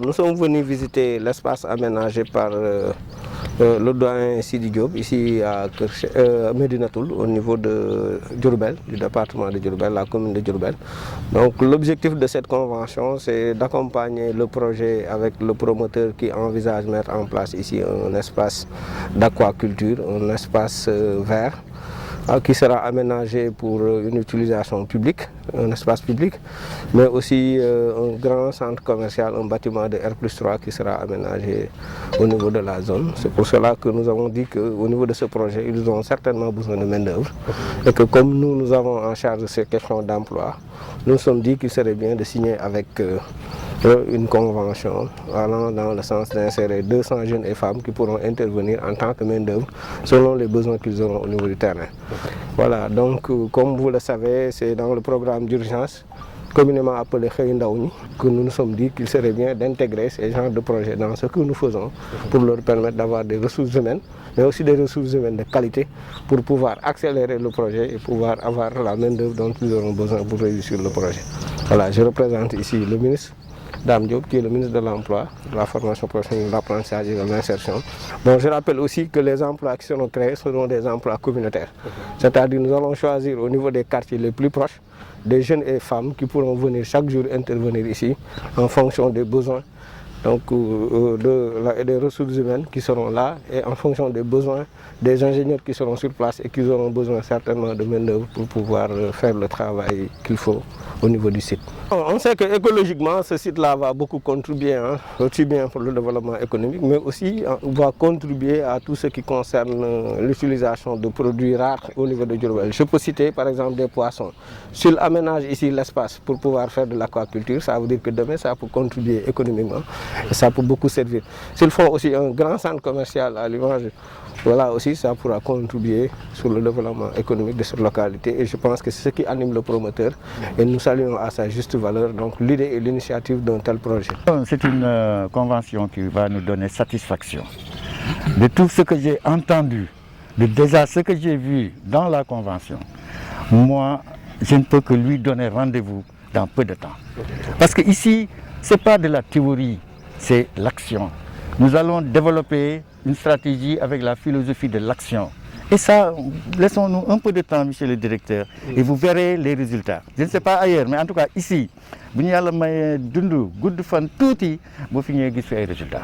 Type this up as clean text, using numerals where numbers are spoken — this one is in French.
nous sommes venus visiter l'espace aménagé par le doyen Sidi Diop, ici à Médina Toul, au niveau de Diourbel, du département de Diourbel, la commune de Diourbel. Donc l'objectif de cette convention, c'est d'accompagner le projet avec le promoteur qui envisage de mettre en place ici un espace d'aquaculture, un espace vert, qui sera aménagé pour une utilisation publique, un espace public, mais aussi un grand centre commercial, un bâtiment de R+3 qui sera aménagé au niveau de la zone. C'est pour cela que nous avons dit qu'au niveau de ce projet, ils ont certainement besoin de main-d'œuvre et que comme nous avons en charge ces questions d'emploi, nous nous sommes dit qu'il serait bien de signer avec une convention allant dans le sens d'insérer 200 jeunes et femmes qui pourront intervenir en tant que main-d'œuvre selon les besoins qu'ils auront au niveau du terrain. Voilà, donc comme vous le savez, c'est dans le programme d'urgence communément appelé Xëy Ndaw Ñi que nous nous sommes dit qu'il serait bien d'intégrer ces genres de projets dans ce que nous faisons pour leur permettre d'avoir des ressources humaines, mais aussi des ressources humaines de qualité pour pouvoir accélérer le projet et pouvoir avoir la main-d'œuvre dont ils auront besoin pour réussir le projet. Voilà, je représente ici le ministre Dame Diop, qui est le ministre de l'Emploi, de la formation professionnelle, de l'apprentissage et de l'insertion. Bon, je rappelle aussi que les emplois qui seront créés seront des emplois communautaires. C'est-à-dire que nous allons choisir au niveau des quartiers les plus proches des jeunes et femmes qui pourront venir chaque jour intervenir ici en fonction des besoins donc, des ressources humaines qui seront là et en fonction des besoins des ingénieurs qui seront sur place et qui auront besoin certainement de main-d'œuvre pour pouvoir faire le travail qu'il faut au niveau du site. On sait que écologiquement, ce site-là va beaucoup contribuer, aussi bien pour le développement économique, mais aussi va contribuer à tout ce qui concerne l'utilisation de produits rares au niveau de Diourbel. Je peux citer par exemple des poissons. S'ils aménagent ici l'espace pour pouvoir faire de l'aquaculture, ça veut dire que demain ça peut contribuer économiquement et ça peut beaucoup servir. S'ils font aussi un grand centre commercial à l'image, voilà aussi ça pourra contribuer sur le développement économique de cette localité et je pense que c'est ce qui anime le promoteur et nous saluons à sa juste valeur donc l'idée et l'initiative d'un tel projet. C'est une convention qui va nous donner satisfaction de tout ce que j'ai entendu, de déjà ce que j'ai vu dans la convention. Moi, je ne peux que lui donner rendez-vous dans peu de temps. Parce que ici, ce n'est pas de la théorie, c'est l'action. Nous allons développer une stratégie avec la philosophie de l'action. Et ça, laissons-nous un peu de temps, monsieur le directeur, et vous verrez les résultats. Je ne sais pas ailleurs, mais en tout cas ici, bu ñu yàlla may dund gudd fan tuuti boo fi ñëwee gis fi ay résultats.